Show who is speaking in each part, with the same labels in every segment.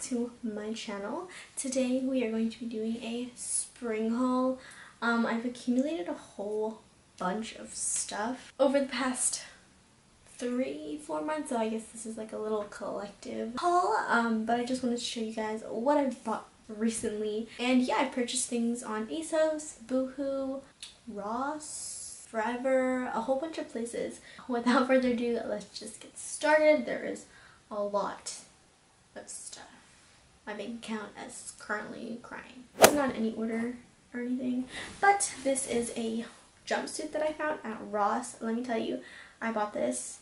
Speaker 1: to my channel. Today we are going to be doing a spring haul. I've accumulated a whole bunch of stuff over the past 3-4 months, so I guess this is like a little collective haul, but I just wanted to show you guys what I've bought recently. And yeah, I purchased things on ASOS, Boohoo, Ross, Forever, a whole bunch of places. Without further ado, let's just get started. There is a lot of stuff. My bank account is currently crying. It's not in any order or anything, but this is a jumpsuit that I found at Ross. Let me tell you, I bought this.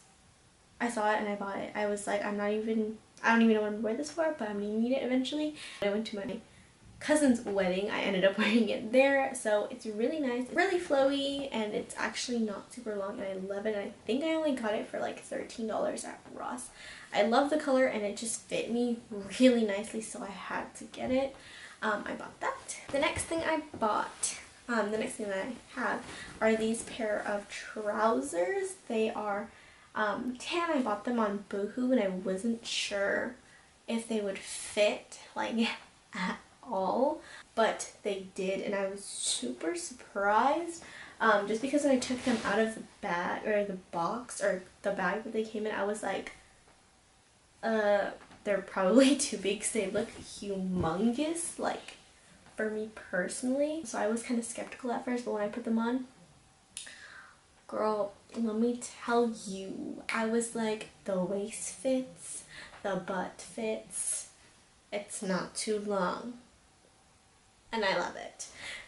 Speaker 1: I saw it and I bought it. I was like, I don't even know what I'm wear this for, but I'm gonna need it eventually. I went to my cousin's wedding. I ended up wearing it there, so it's really nice. It's really flowy and it's actually not super long, and I love it. And I think I only got it for like $13 at Ross. I love the color and it just fit me really nicely, so I had to get it. I bought that. The next thing I bought, the next thing that I have are these pair of trousers. They are tan. I bought them on Boohoo and I wasn't sure if they would fit like at all, but they did, and I was super surprised, just because when I took them out of the bag or the box or the bag that they came in, I was like, they're probably too big because they look humongous, like for me personally. So I was kind of skeptical at first, but when I put them on, girl, let me tell you, I was like, the waist fits, the butt fits, it's not too long, and I love it.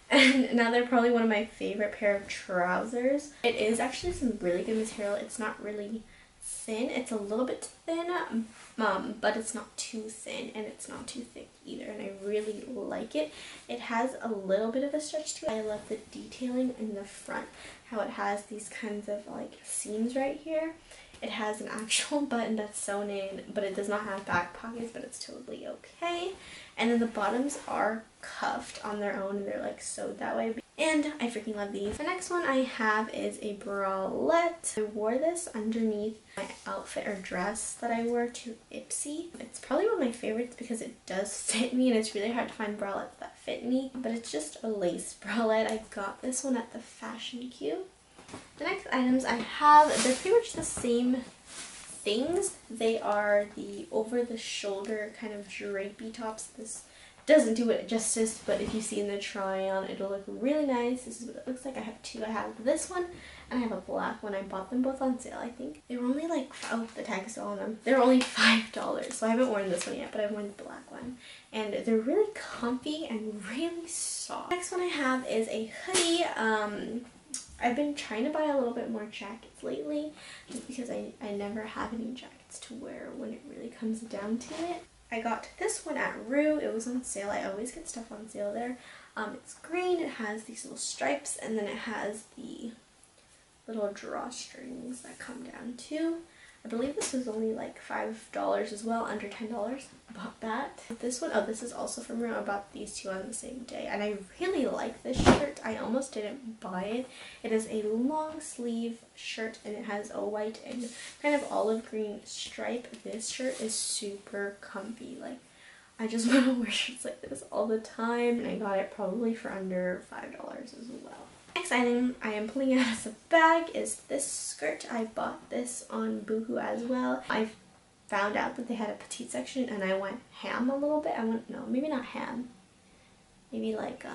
Speaker 1: And now they're probably one of my favorite pair of trousers. It is actually some really good material. It's not really thin, it's a little bit thin, but it's not too thin and it's not too thick either, and I really like it. It has a little bit of a stretch to it. I love the detailing in the front, how it has these kinds of like seams right here. It has an actual button that's sewn in, but it does not have back pockets, but it's totally okay. And then the bottoms are cuffed on their own and they're like sewed that way. And I freaking love these. The next one I have is a bralette. I wore this underneath my outfit or dress that I wore to Ipsy. It's probably one of my favorites because it does fit me, and it's really hard to find bralettes that fit me. But it's just a lace bralette. I got this one at the Fashion Q. The next items I have, they're pretty much the same things. They are the over-the-shoulder kind of drapey tops. This doesn't do it justice, but if you see in the try-on, it'll look really nice. This is what it looks like. I have two. I have this one and I have a black one. I bought them both on sale, I think. They were only like, oh, the tag is still on them. They were only $5, so I haven't worn this one yet, but I've worn the black one. And they're really comfy and really soft. Next one I have is a hoodie. I've been trying to buy a little bit more jackets lately, just because I never have any jackets to wear when it really comes down to it. I got this one at Rue. It was on sale. I always get stuff on sale there. It's green. It has these little stripes, and then it has the little drawstrings that come down too. I believe this was only like $5 as well, under $10. I bought that. This one, oh, this is also from Rue. I bought these two on the same day, and I really like this shirt. I almost didn't buy it. It is a long sleeve shirt, and it has a white and kind of olive green stripe. This shirt is super comfy. Like, I just want to wear shirts like this all the time, and I got it probably for under $5 as well. Next item I am pulling out of the bag is this skirt. I bought this on Boohoo as well. I found out that they had a petite section and I went ham a little bit. No, maybe not ham. Maybe like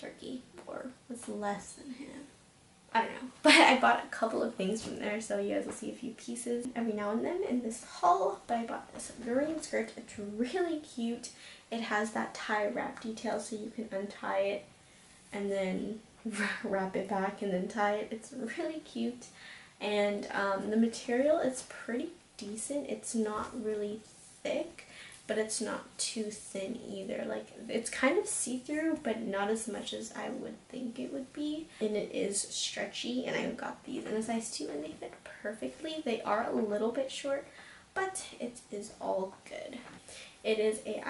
Speaker 1: turkey, or what's less than ham. I don't know. But I bought a couple of things from there, so you guys will see a few pieces every now and then in this haul. But I bought this green skirt. It's really cute. It has that tie wrap detail, so you can untie it and then wrap it back and then tie it. It's really cute, and the material is pretty decent. It's not really thick, but it's not too thin either. Like, it's kind of see-through, but not as much as I would think it would be, and it is stretchy. And I got these in a size 2 and they fit perfectly. They are a little bit short, but it is all good. It is a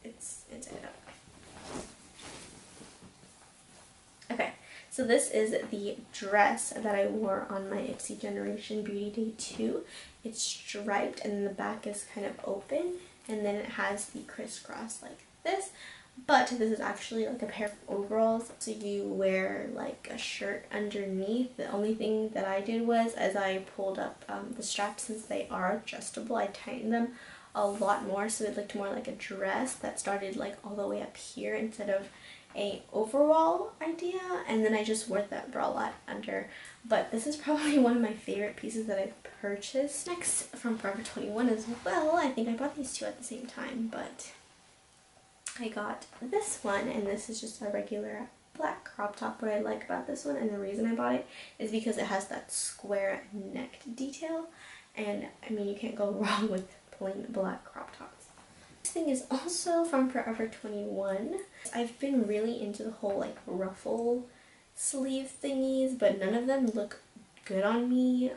Speaker 1: it's okay, so this is the dress that I wore on my Ipsy Generation Beauty Day 2. It's striped and then the back is kind of open, and then it has the crisscross like this. But this is actually like a pair of overalls, so you wear like a shirt underneath. The only thing that I did was, as I pulled up the straps, since they are adjustable, I tightened them a lot more so it looked more like a dress that started like all the way up here instead of a overall idea, and then I just wore that bralette under. But this is probably one of my favorite pieces that I've purchased. Next, from Forever 21 as well. I think I bought these two at the same time, but I got this one, and this is just a regular black crop top. What I like about this one, and the reason I bought it, is because it has that square neck detail, and I mean, you can't go wrong with plain black crop tops. This thing is also from Forever 21. I've been really into the whole like ruffle sleeve thingies, but none of them look good on me.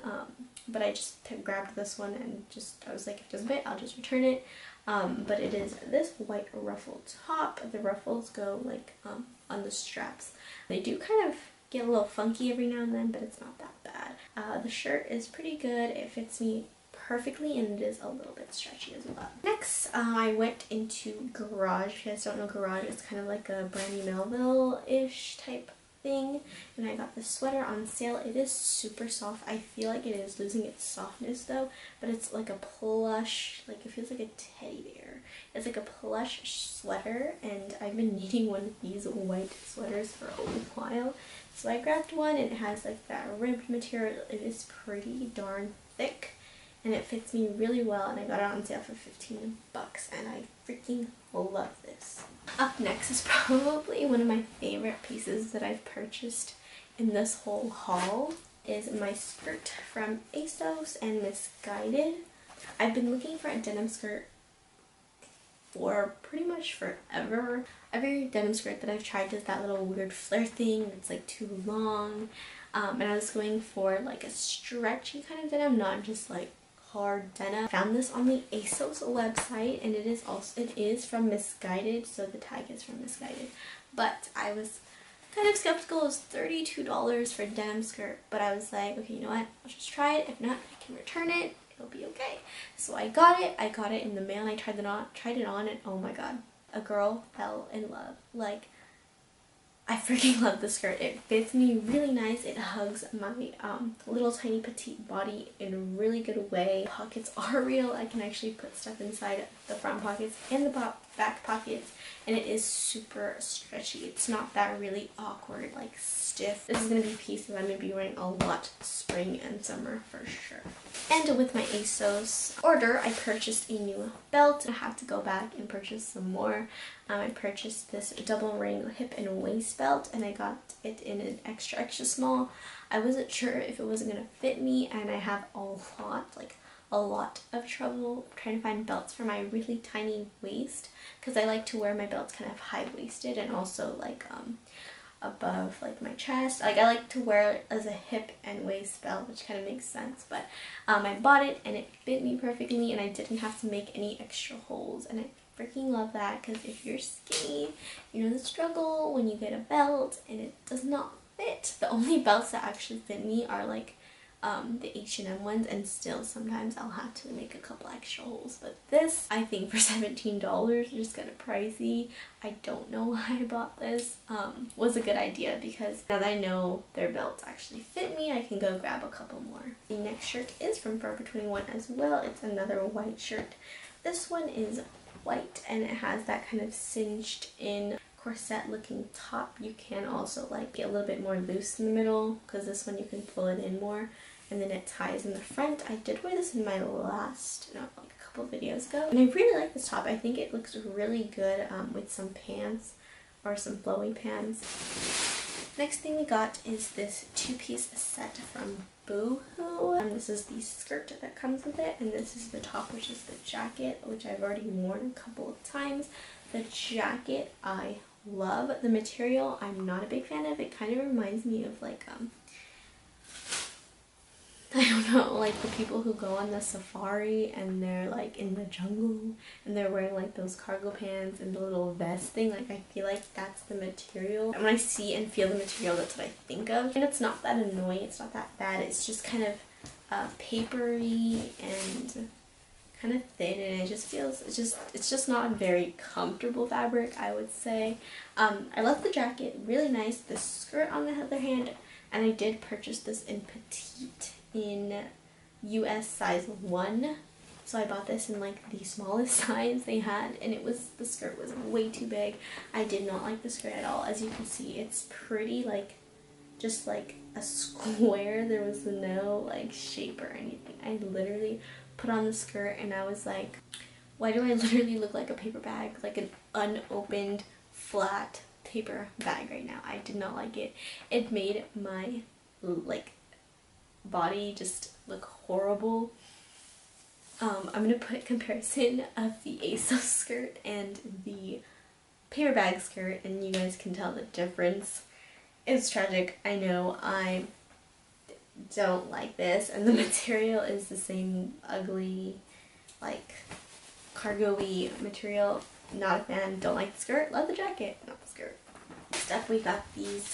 Speaker 1: But I just grabbed this one and I was like, if it doesn't fit, I'll just return it. But it is this white ruffled top. The ruffles go like on the straps. They do kind of get a little funky every now and then, but it's not that bad. The shirt is pretty good. It fits me perfectly, and it is a little bit stretchy as well. Next, I went into Garage. If you guys don't know Garage, it's kind of like a Brandy Melville-ish type thing, and I got this sweater on sale. It is super soft. I feel like it is losing its softness though, but it's like a plush, like it feels like a teddy bear. It's like a plush sweater, and I've been needing one of these white sweaters for a while, so I grabbed one. And it has like that ribbed material. It is pretty darn thick, and it fits me really well, and I got it on sale for 15 bucks, and I freaking love this. Up next is probably one of my favorite pieces that I've purchased in this whole haul, is my skirt from ASOS and Misguided. I've been looking for a denim skirt for pretty much forever. Every denim skirt that I've tried does that little weird flare thing. It's like too long, and I was going for like a stretchy kind of denim, not just like hard denim. I found this on the ASOS website, and it is from Misguided, so the tag is from Misguided. But I was kind of skeptical. It was $32 for a denim skirt, but I was like, okay, you know what? I'll just try it. If not, I can return it. It'll be okay. So I got it. I got it in the mail, and I tried it on, and oh my god, a girl fell in love. Like, I freaking love the skirt. It fits me really nice. It hugs my little tiny petite body in a really good way. Pockets are real. I can actually put stuff inside the front pockets and the back pockets, and it is super stretchy. It's not that really awkward, like stiff. This is going to be a piece that I'm going to be wearing a lot spring and summer for sure. And with my ASOS order, I purchased a new belt. I have to go back and purchase some more. I purchased this double ring hip and waist belt, and I got it in an extra small. I wasn't sure if it wasn't going to fit me, and I have a lot of trouble trying to find belts for my really tiny waist, because I like to wear my belts kind of high-waisted and also like above like my chest. Like, I like to wear it as a hip and waist belt, which kind of makes sense. But I bought it, and it fit me perfectly, and I didn't have to make any extra holes, and I freaking love that, because if you're skinny, you know the struggle when you get a belt and it does not fit. The only belts that actually fit me are like the H&M ones, and still sometimes I'll have to make a couple extra holes. But this, I think for $17, just kind of pricey. I don't know why I bought this. Was a good idea, because now that I know their belts actually fit me, I can go grab a couple more. The next shirt is from Forever 21 as well. It's another white shirt. This one is white, and it has that kind of cinched in corset looking top. You can also like get a little bit more loose in the middle, because this one you can pull it in more, and then it ties in the front. I did wear this in my last, like a couple videos ago, and I really like this top. I think it looks really good with some pants or some flowy pants. Next thing we got is this two-piece set from Boohoo. This is the skirt that comes with it, and this is the top, which is the jacket, which I've already worn a couple of times. The jacket I love. The material I'm not a big fan of. It kind of reminds me of like I don't know, like the people who go on the safari and they're like in the jungle and they're wearing like those cargo pants and the little vest thing. Like, I feel like that's the material. And when I see and feel the material, that's what I think of. And it's not that annoying, it's not that bad. It's just kind of papery and kind of thin, and it just feels, it's just not a very comfortable fabric, I would say. I love the jacket, really nice. The skirt on the other hand, and I did purchase this in petite in US size 1. So I bought this in like the smallest size they had, and the skirt was way too big. I did not like the skirt at all. As you can see, it's pretty like just like a square. There was no like shape or anything. I literally put on the skirt and I was like, why do I literally look like a paper bag, like an unopened flat paper bag right now? I did not like it. It made my like body just look horrible. I'm gonna put a comparison of the ASOS skirt and the paper bag skirt, and you guys can tell the difference. It's tragic, I know. I don't like this, and the material is the same ugly, like, cargo-y material. Not a fan. Don't like the skirt. Love the jacket, not the skirt. Next up, we got these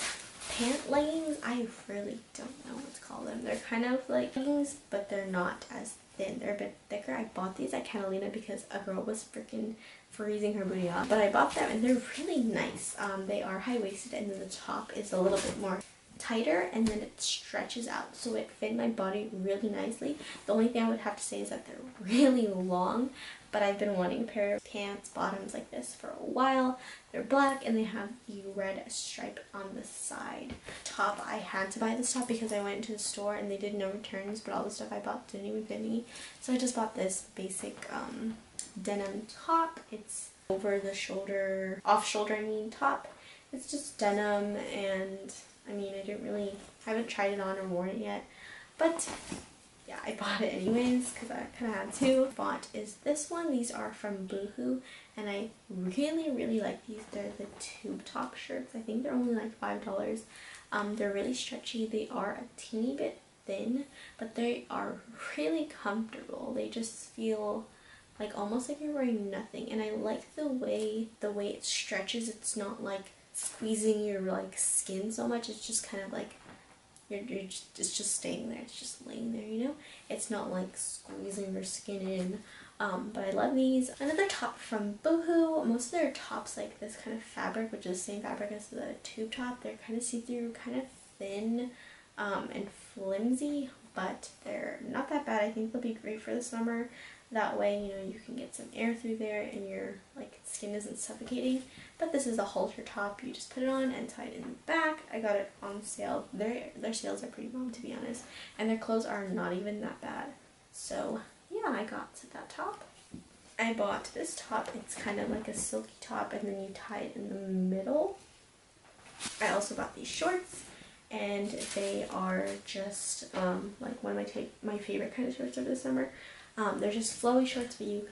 Speaker 1: pant leggings. I really don't know what to call them. They're kind of like leggings, but they're not as thin. They're a bit thicker. I bought these at Catalina because a girl was freaking freezing her booty off. But I bought them and they're really nice. They are high-waisted, and then the top is a little bit more tighter, and then it stretches out, so it fit my body really nicely. The only thing I would have to say is that they're really long, but I've been wanting a pair of pants bottoms like this for a while. They're black and they have the red stripe on the side. Top, I had to buy this top because I went into the store and they did no returns, but all the stuff I bought didn't even fit me, so I just bought this basic denim top. It's over the shoulder, off shoulder I mean, top. It's just denim, and I mean, I haven't tried it on or worn it yet, but yeah, I bought it anyways because I kind of had to. Bought is this one. These are from Boohoo, and I really like these. They're the tube top shirts. I think they're only like $5. They're really stretchy. They are a teeny bit thin, but they are really comfortable. They just feel like almost like you're wearing nothing, and I like the way it stretches. It's not like squeezing your like skin so much. It's just kind of like it's just staying there. It's just laying there, you know? It's not like squeezing your skin in. But I love these. Another top from Boohoo. Most of their tops like this kind of fabric, which is the same fabric as the tube top. They're kind of see-through, kind of thin, and flimsy, but they're not that bad. I think they'll be great for the summer. That way, you know, you can get some air through there and your like skin isn't suffocating. But this is a halter top. You just put it on and tie it in the back. I got it on sale. Their sales are pretty bomb, to be honest, and their clothes are not even that bad. So yeah, I got that top. I bought this top. It's kind of like a silky top, and then you tie it in the middle. I also bought these shorts, and they are just like one of my favorite kind of shorts over the summer. They're just flowy shorts, but you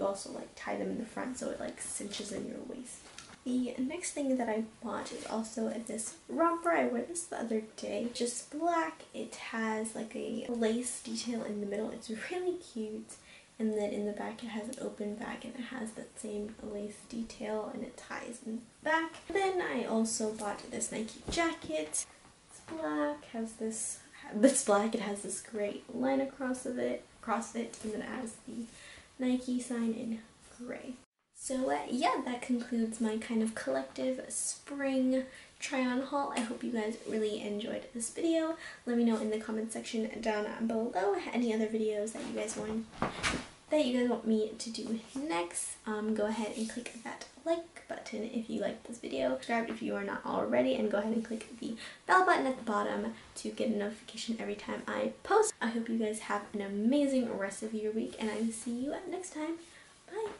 Speaker 1: also like tie them in the front so it like cinches in your waist. The next thing that I bought is also this romper. I wore this the other day. Just black. It has like a lace detail in the middle. It's really cute. And then in the back it has an open back, and it has that same lace detail, and it ties in the back. Then I also bought this Nike jacket. It's black. It's black. It has this great line across it, and then it has the Nike sign in gray. So yeah, that concludes my kind of collective spring try-on haul. I hope you guys really enjoyed this video. Let me know in the comment section down below any other videos that you guys want me to do next. Go ahead and click that like button if you liked this video. Subscribe if you are not already, and go ahead and click the bell button at the bottom to get a notification every time I post. I hope you guys have an amazing rest of your week, and I will see you next time. Bye!